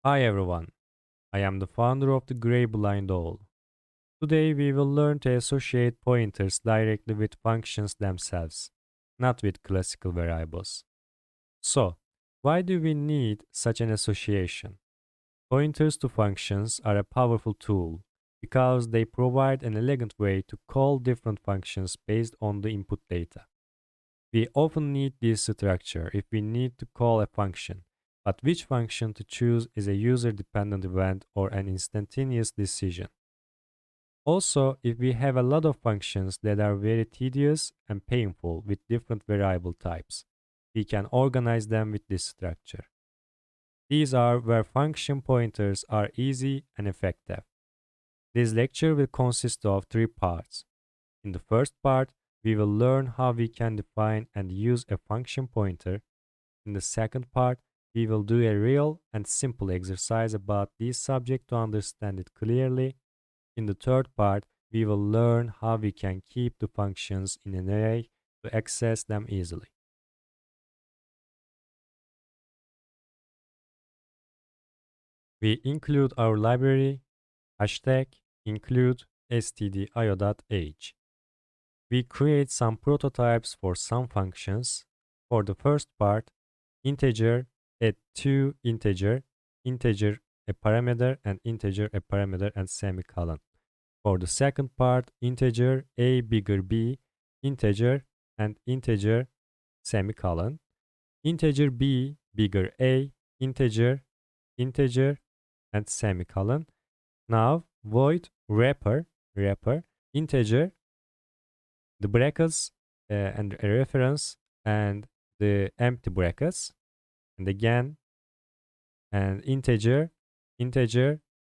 Hi everyone, I am the founder of the Grey Blind Owl. Today we will learn to associate pointers directly with functions themselves, not with classical variables. So, why do we need such an association? Pointers to functions are a powerful tool because they provide an elegant way to call different functions based on the input data. We often need this structure if we need to call a function, but which function to choose is a user-dependent event or an instantaneous decision. Also, if we have a lot of functions that are very tedious and painful with different variable types, we can organize them with this structure. These are where function pointers are easy and effective. This lecture will consist of three parts. In the first part, we will learn how we can define and use a function pointer. In the second part, we will do a real and simple exercise about this subject to understand it clearly. In the third part, we will learn how we can keep the functions in an array to access them easily. We include our library hashtag include stdio.h. We create some prototypes for some functions. For the first part, integer add two integer a parameter and integer a parameter and semicolon. For the second part, integer a bigger b, integer and integer semicolon, integer b bigger a, integer and semicolon. Now void wrapper integer the brackets and a reference and the empty brackets and again and integer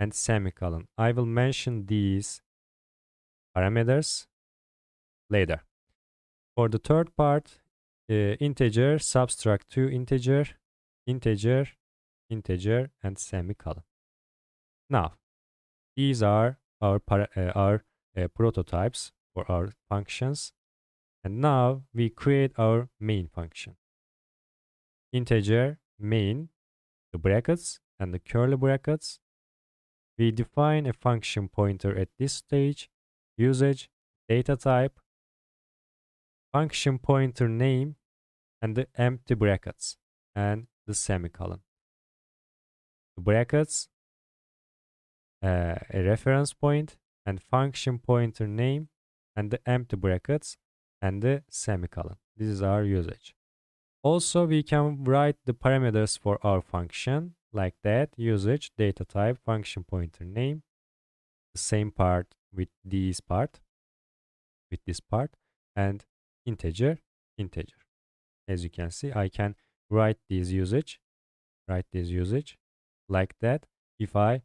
and semicolon. I will mention these parameters later. For the third part, integer subtract to integer and semicolon. Now these are our prototypes for our functions, and now we create our main function. Integer main, the brackets and the curly brackets. We define a function pointer at this stage, usage, data type, function pointer name, and the empty brackets and the semicolon. The brackets, a reference point, and function pointer name, and the empty brackets and the semicolon. This is our usage. Also, we can write the parameters for our function like that: usage, data type, function pointer name. The same part with this part, and integer. As you can see, I can write this usage like that if I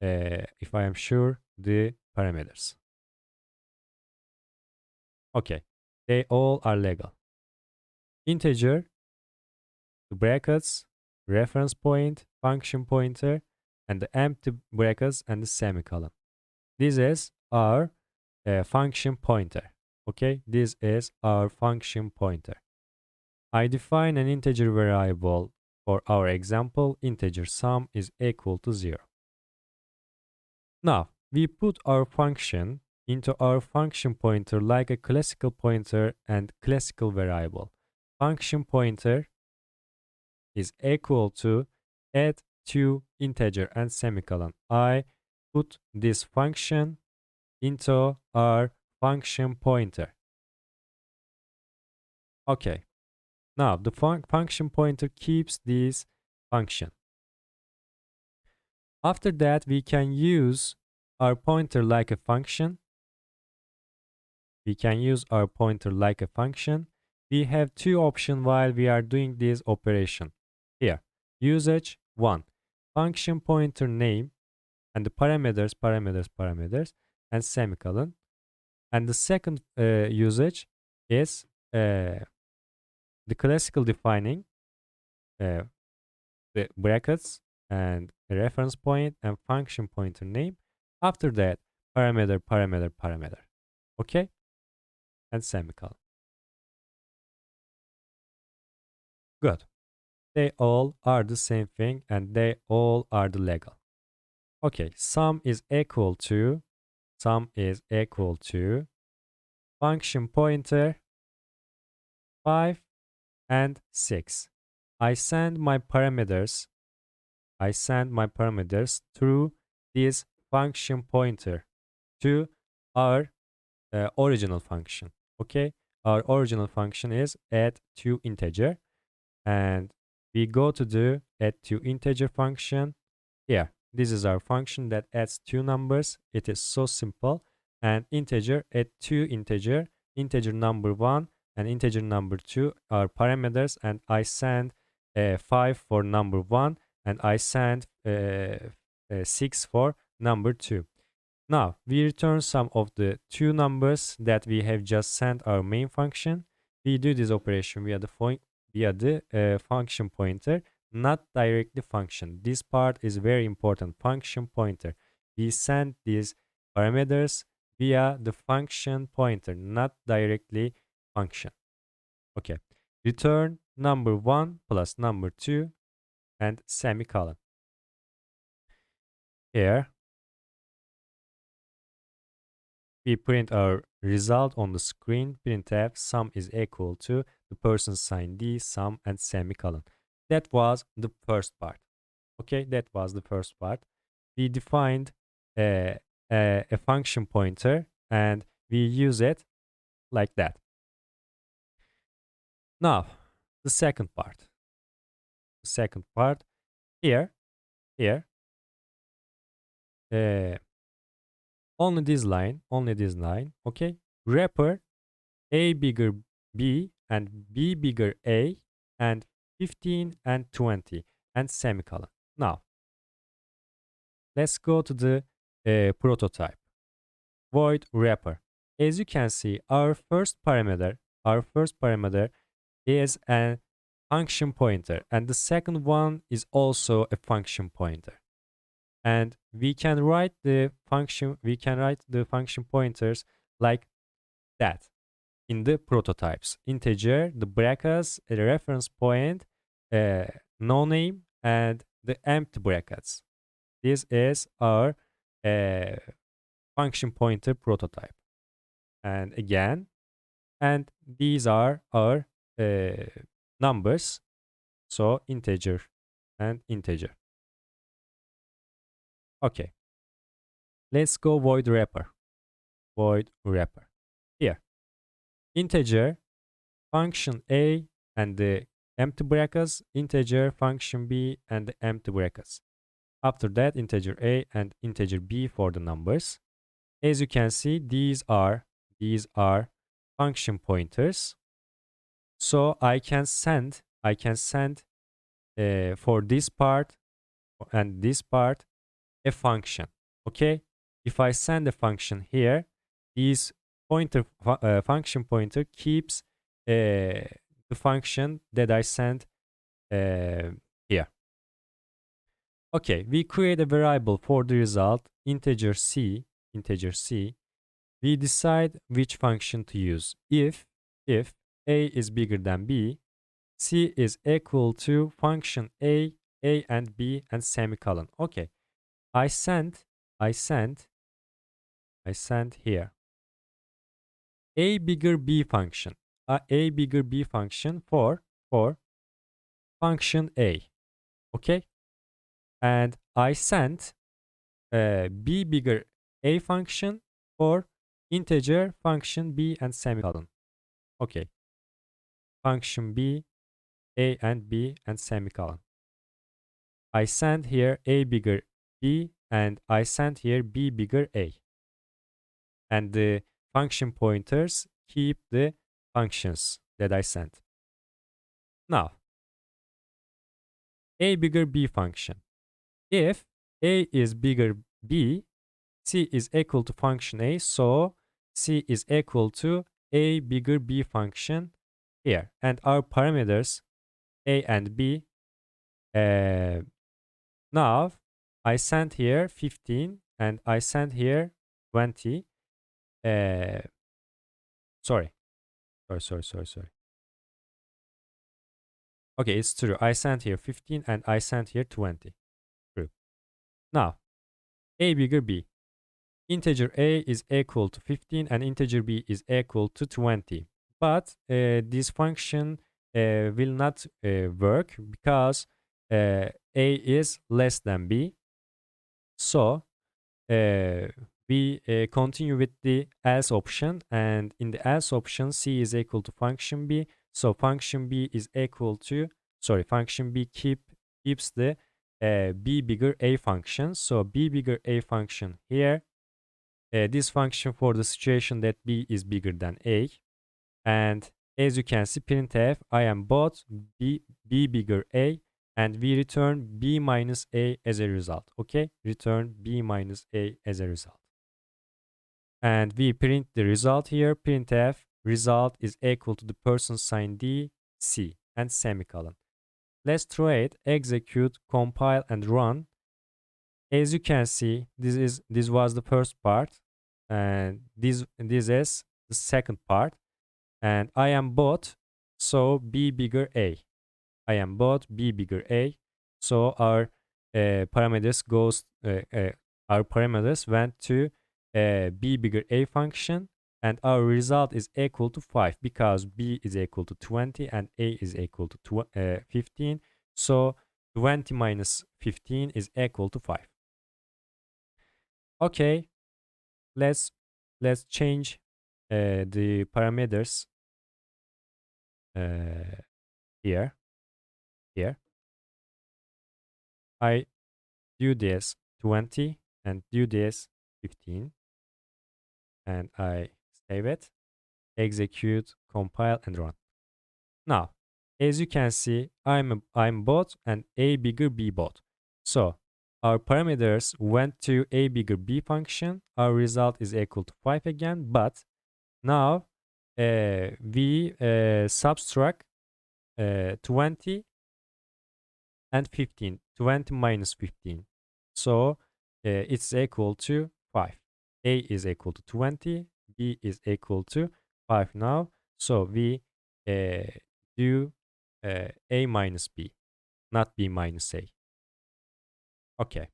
am sure the parameters. Okay, they all are legal. Integer, the brackets, reference point, function pointer, and the empty brackets and the semicolon. This is our function pointer. Okay, this is our function pointer. I define an integer variable. For our example, integer sum is equal to 0. Now, we put our function into our function pointer like a classical pointer and classical variable. Function pointer is equal to add to integer and semicolon. I put this function into our function pointer. Okay. Now the function pointer keeps this function. After that, we can use our pointer like a function. We have two options while we are doing this operation. Here, usage 1, function pointer name, and the parameters, and semicolon. And the second usage is the classical defining the brackets and a reference point and function pointer name. After that, parameter. Okay? And semicolon. Good. They all are the same thing and they all are the legal. Okay, sum is equal to function pointer 5 and 6. I send my parameters through this function pointer to our original function. Okay, our original function is add to integer, and we go to the add to integer function. Here, this is our function that adds two numbers. It is so simple. And integer, add two integer number 1 and integer number 2 are parameters, and I send 5 for number 1 and I send 6 for number 2. Now, we return some of the two numbers that we have just sent our main function. We do this operation via the function pointer, not directly function. This part is very important, function pointer. We send these parameters via the function pointer, not directly function. Okay. Return number 1 plus number 2 and semicolon. Here, we print our result on the screen. Printf sum is equal to the person sign D, sum, and semicolon. That was the first part. Okay, that was the first part. We defined a function pointer and we use it like that. Now, the second part. The second part here, uh, only this line, okay? Wrapper A bigger B and B bigger A and 15 and 20 and semicolon. Now, let's go to the prototype. Void wrapper. As you can see, our first parameter is a function pointer, and the second one is also a function pointer. And we can write the function pointers like that in the prototypes. Integer, the brackets, a reference point, no name, and the empty brackets. This is our function pointer prototype. And again, and these are our numbers. So integer and integer. Okay. Let's go void wrapper. Void wrapper. Here. Integer, function A and the empty brackets, integer, function B and the empty brackets. After that, integer A and integer B for the numbers. As you can see, these are function pointers. So I can send for this part and this part a function. Okay, if I send a function here, this function pointer keeps the function that I sent here. Okay, we create a variable for the result, integer c. We decide which function to use. If a is bigger than b, c is equal to function a and b and semicolon. Okay, I sent here a bigger b function, for function a. Okay, and I sent b bigger a function for integer function b and semicolon. Okay, function b, a and b and semicolon. I sent here a bigger b and I sent here b bigger a. And the function pointers keep the functions that I sent. Now, a bigger b function. If a is bigger b, c is equal to function a, so c is equal to a bigger b function here. And our parameters a and b, now I sent here 15 and I sent here 20. Sorry. Okay, it's true. I sent here 15 and I sent here 20. True. Now, a bigger b. Integer a is equal to 15 and integer b is equal to 20. But this function will not work because a is less than b. So we continue with the else option, and in the else option c is equal to function b. So function b is equal to, function b keeps the b bigger a function. So b bigger a function here, this function for the situation that b is bigger than a. And as you can see, printf I am both b bigger a, and we return b minus a as a result. Okay, return b minus a as a result. And we print the result here. Printf result is equal to the person sign d c and semicolon. Let's try it. Execute, compile, and run. As you can see, this was the first part, and this is the second part. And I am both, so b bigger a. I am both b bigger a. So our parameters went to b bigger a function, and our result is equal to 5 because b is equal to 20 and a is equal to 15. So 20 minus 15 is equal to 5. Okay, let's change the parameters here. I do this 20 and do this 15, and I save it, execute, compile, and run. Now, as you can see, I'm both and a bigger b both. So our parameters went to a bigger b function. Our result is equal to 5 again, but now we subtract 20 and 15. 20 minus 15. So it's equal to 5. A is equal to 20. B is equal to 5 now. So we do A minus B, not B minus A. Okay.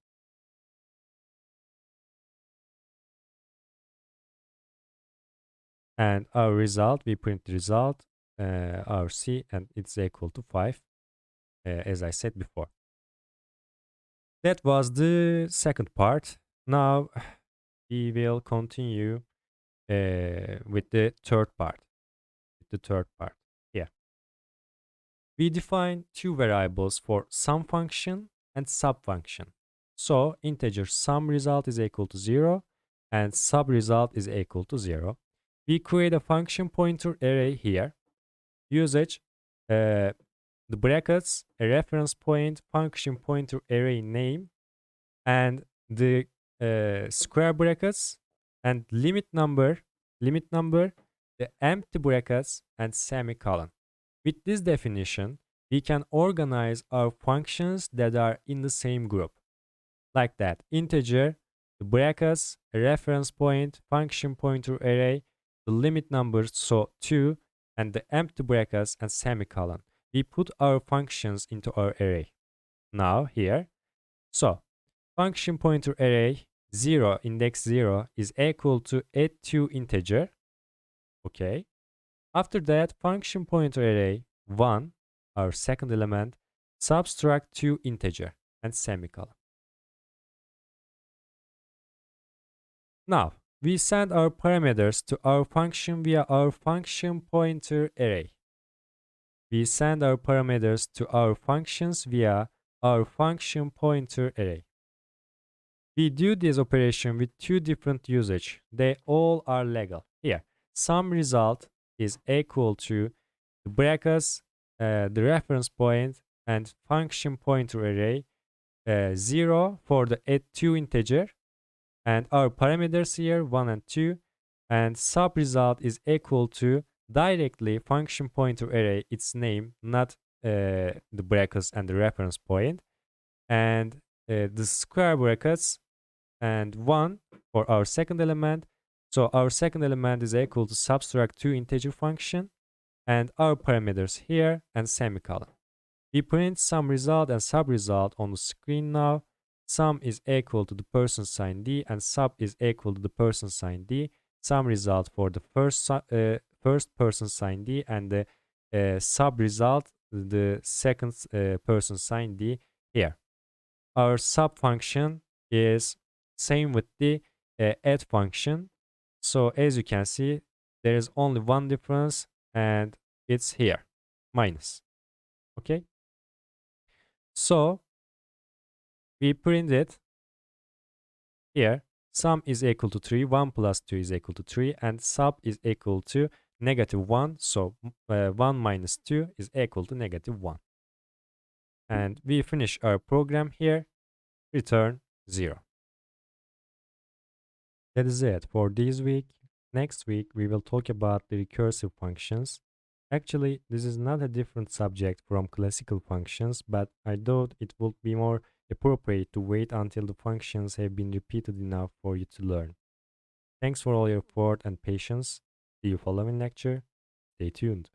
And our result, we print the result, our C, and it's equal to 5, as I said before. That was the second part. Now we will continue with the third part. Here. We define two variables for sum function and sub function. So integer sum result is equal to 0 and sub result is equal to 0. We create a function pointer array here. Usage, the brackets, a reference point, function pointer array name, and the square brackets, and limit number, the empty brackets, and semicolon. With this definition, we can organize our functions that are in the same group. Like that, integer, the brackets, a reference point, function pointer array, the limit number, so 2, and the empty brackets and semicolon. We put our functions into our array. Now here, so function pointer array 0, index 0 is equal to add 2 integer. Okay. After that, function pointer array 1, our second element, subtract 2 integer and semicolon. Now, we send our parameters to our function via our function pointer array. We send our parameters to our functions via our function pointer array. We do this operation with two different usage. They all are legal. Here, sum result is equal to the brackets, the reference point, and function pointer array 0 for the add 2 integer, and our parameters here 1 and 2, and sub result is equal to directly function pointer array, its name, not the brackets and the reference point, and the square brackets, and 1 for our second element. So our second element is equal to subtract 2 integer function, and our parameters here, and semicolon. We print some result and sub-result on the screen now. Sum is equal to the person sign D and sub is equal to the person sign D. Sum result for the first person sign D and the sub result the second person sign D here. Our sub function is same with the add function. So as you can see, there is only one difference and it's here, minus. Okay. So we print it here. Sum is equal to 3, 1 plus 2 is equal to 3, and sub is equal to negative 1. So 1 minus 2 is equal to negative 1. And we finish our program here, return 0. That is it for this week. Next week, we will talk about the recursive functions. Actually, this is not a different subject from classical functions, but I thought it would be more appropriate to wait until the functions have been repeated enough for you to learn. Thanks for all your effort and patience. See you following lecture. Stay tuned.